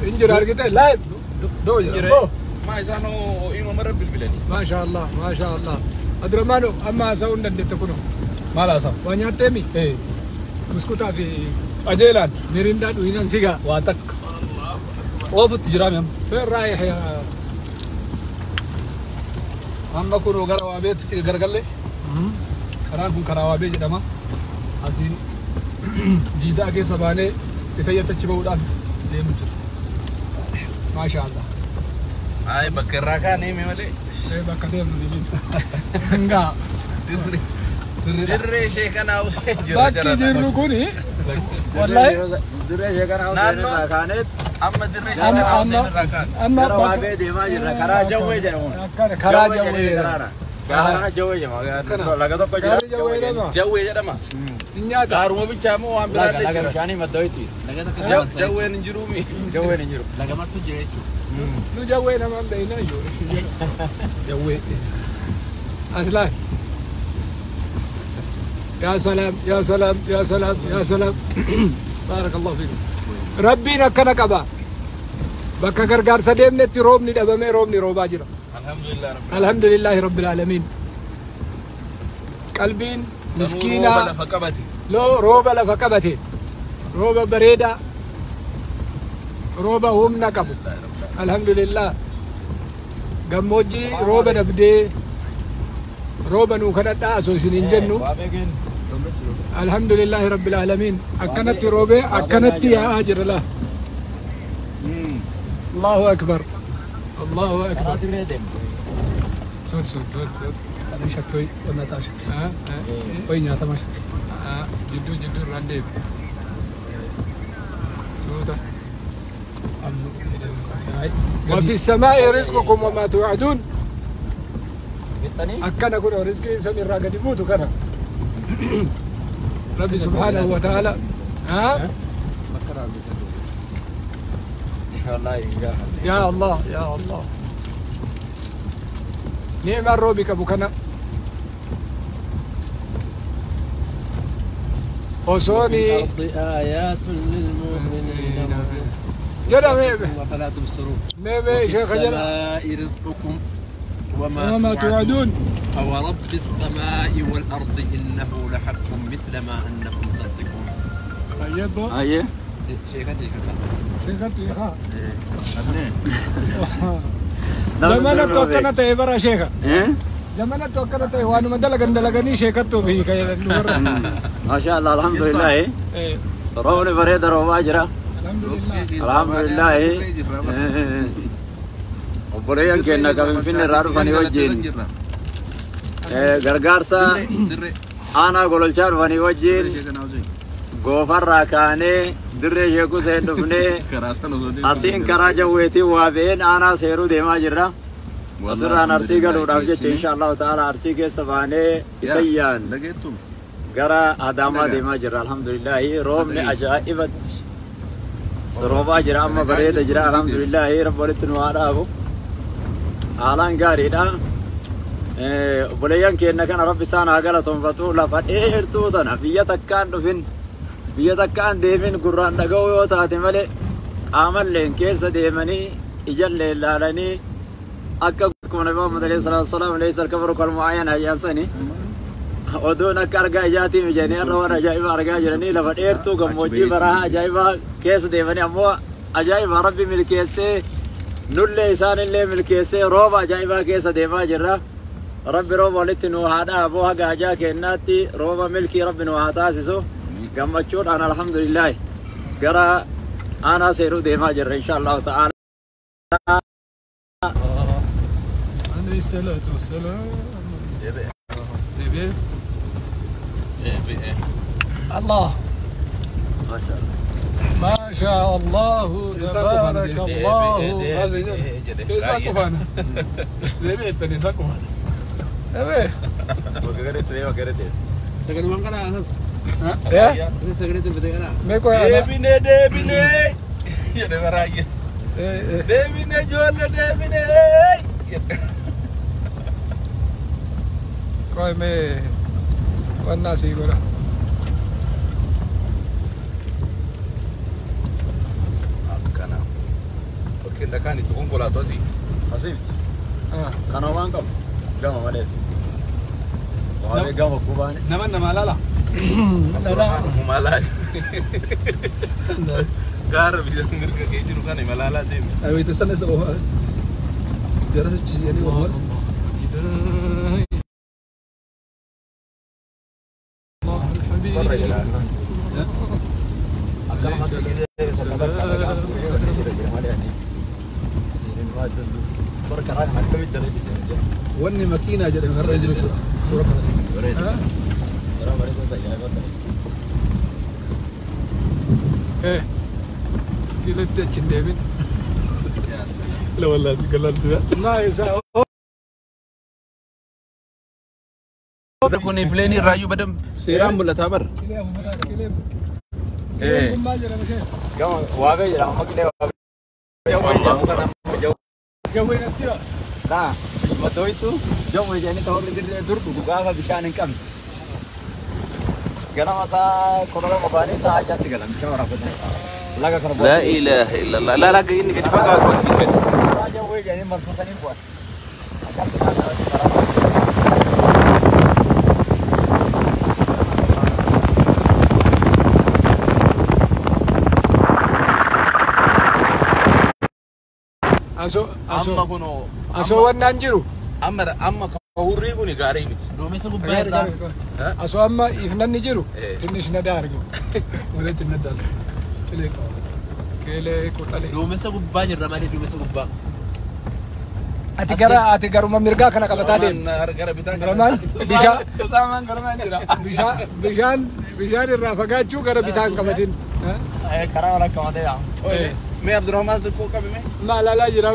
انجر ارقته لايف دو ما يسانو إيمو مرة بالبلاني ما شاء الله ما شاء الله ادرمانو اما ساوند تكونوا ما لا صح وانياتمي ايه مسكوتا في اجيلان ميريندا دوينان سيغا واتك وقف التجرام يم فين رايح يا أما كونوا قروا بيت تقرقل لي كرانكم كراوا بيت دما أسين جيدا كي سبانة تفيا تجيبوا دان ديمت ما شاء الله هاي بكرة نيمي مالي إيه بكديم ديمين إنغا دري شيء كان أوسين باكي جيرو كوني والله دري شيء كان أوسين راكانت أما دري شيء كان أوسين راكان أما كراوا بيت ديما جرا كرا جوي جرمون كرا جوي كرا جوي جما لقى تو كجرا جوي لما جوي جرما إنيا كارو ما بيجامو وام بلاد لقى شاني مدويتي جوي نجرومي جوي نجرو لقى ما سجيتو نو جوي لما بينا يو جوي أسلام يا سلام يا سلام يا سلام يا سلام بارك الله فيكم ربنا كنا كبا بكا غرغار سديم نتي روبني دبمي روبني روبا جرا الحمد لله رب العالمين قلبين مسكينة لو روبا لفقبتي روبا بريدة روبا هم نكبو الحمد لله gammoojjii rooba dhabdee rooba nuu kadhadhaa asoo isiniin jennu alhamdulillahi rabbil aalamiin akkanatti roobee akkanatti yaa'aa jira laa allahu akbar allahu akbar sun ani shakkoy onnataa shakki oy nyaatama shakki jidduu irraan deebi suuta وفي السماء رزقكم وما توعدون أكنا كنا رزقي سمير راقد يموتوا كنا ربي سبحانه وتعالى ها إن شاء الله يا الله يا الله نعم الروبك أبو كنا وصوني آيات للمؤمنين جدا ميمي فلا تبصرون ميمي شيخ جدا رزقكم وما توعدون فورب السماء والأرض إنه لحق مثل ما أنكم تنطقون أيبا أيه شيختي شيختي يا زمان توكنا تيبرا شيخا زمان توكنا تيوانو مدلا غندلغني شيختو بي كاي نور ما شاء الله الحمد لله روبني بريد روبا جرا الحمد لله وبريان كنا كم فين رارو فني وجين غرغارسا أنا قولل شار فني وجين غوفر راكاني دري شيكو سيدفني أسين كراجة ويتي وابين أنا سيرو ديما جرا وسران أرسي قالوا رافجة إن شاء الله تعالى أرسي كسباني إتيان غرا أداما ديما جرا الحمد لله روبني أجائبت سروبا جرا أما بريد جرا الحمد لله رب ولتنوارا أبو آلان غاري دا بليان كينا كان رب سانا غلطهم فتولا فتير توتنا بيا تكان ديمين قران دقو يوتاتي ملي عمل لين كيس ديمني إجل لالاني أكا كم نبي محمد عليه الصلاة والسلام ليس الكبر كالمعين أجانسني ودون أكارجا جاتي مجاني أروان أجايب أرجع جرني لفتير تو كم موجي براها أجايب كيس ديمني أمو أجايب ربي ملكيسي نول إنسان اللي ملكيسي روبا أجايب كيس ديما جرا ربي روبا لتنو هذا أبوها جاجا كناتي روبا ملكي ربي نو هاتاسسو قمتشون أنا الحمد لله قرا أنا سيرو ديما جرا إن شاء الله تعالى عليه الصلاة والسلام الله ما شاء الله تبارك الله والناس يقولون Bakki dhakaan itti konkolaatuu asii. Asitti. Kanamaan qabu. Gama malee. Waa gama kubaani. nama lala. Malaa. Gaara bitan mirga kee jiru kana malaalaa deeme. Ayuu itti sana isa oofaa. Jara sichiyanii oofaa. Wanni makiinaa jedhame har'a jiru suura kana. Kilatti achi hin deemin. La wallahi si galaan si Naa isaa Kun pleenii raayyuu badam seeraan mul'ataa bara. Gama waaqa jedhama makilee waaqa. Jawwee nastira. Nah, betul itu. Jom jadi tahu negeri dulu juga apa bisa nengkam. Karena masa corona kembali saja tinggal bisa orang betul. Laga kerja. La ilaha illallah. La lagi ini kita pakai apa sih? Jom jadi marfutan ini buat. Amma kuno. Asoo wannaan jiru. Amma hurrii kuni gaarii miti. Duumessa gubbaa irraa. Asoo amma ifnanni jiru. Tinnish na daargu. Walitti na daal. Keelee kudhanii. Duumessa gubbaa jirra malee duumessa gubbaa. Ati garuma mirgaa kana qabataa deemu. Gara bitaan Garamaan bishaan Saamaan garamaan jira. bishaan irraa fagaachuu gara bitaan qabatin. Karena orang kemana ya? Mee Abdurrahman Zukkoo qabime? Maalaalaa jira.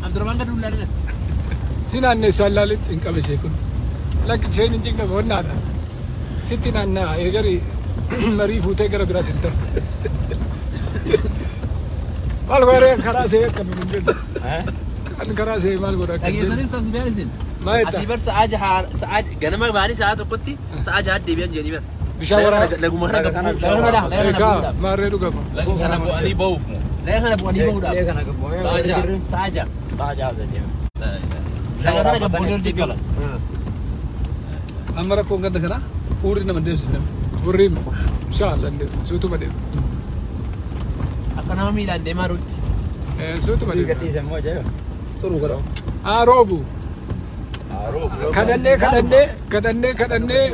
Abdurrahman gadu laarin. Sinaan sallaalit Sin qabe ishee kun. lakki isheen hin jigne boonnaadha. Sitti naannaa eegari marii fuutee gara biraatti hin ta'u. Maal warreen karaa see akka nuti hin jennu. Kan karaa see maal godha akka hin jennu. Dhageessanis tasbiyaan isin. Maal jedha? Asii bar sa'aa ganama baanii sa'aa tokkotti sa'aa jaha deebi'an jedhanii bara. Bishaan waraa. Laguma kana gabbuu. Egaa maarree dhugama. Laga kana bu'anii ba'uuf moo? Laga kana bu'anii bahuudhaaf. Dia kena kebun. Sa'aa jaha. Saja saja. Laga kana gabbuu deebi'an. Amma rakkoon ganda kana fuurri nama deemsifne. Burriin inshallah suutuma deemu. Akka nama miilaan deemaa jirutti. Suutuma deemu. Gati semua aja. Turuu gara. Roobu. Kadhannee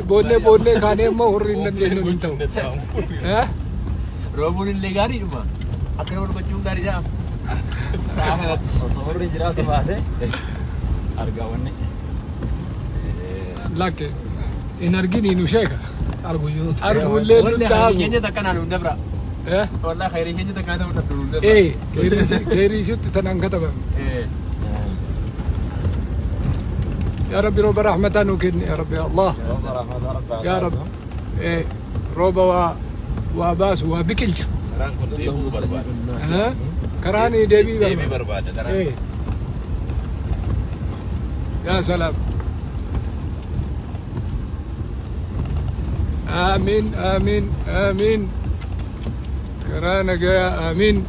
boollee kaanee immoo hurrii hin dandeenyu hin ta'u. Roobuun illee gaariidhuma. Akka nama dubbachuun gaariidha. Sa'aa kanatti. Sorry jiraatu baate. Argawanne. Lakke hin argini nu sheeka. Arguyyoo. Argullee Wallee dudaabu. khayrii keenya takka naannoo dabra. Wallee khayrii keenya takka naannoo dabra. Keeriisitti tanaan katabame. يا ربي روبا رحمة وكدني يا ربي يا الله يا رب روبا واباس وبكلش Karaan kun deemuu barbaada. كراني ديبي Deemee barbaada. يا سلام آمين آمين آمين كرانك يا آمين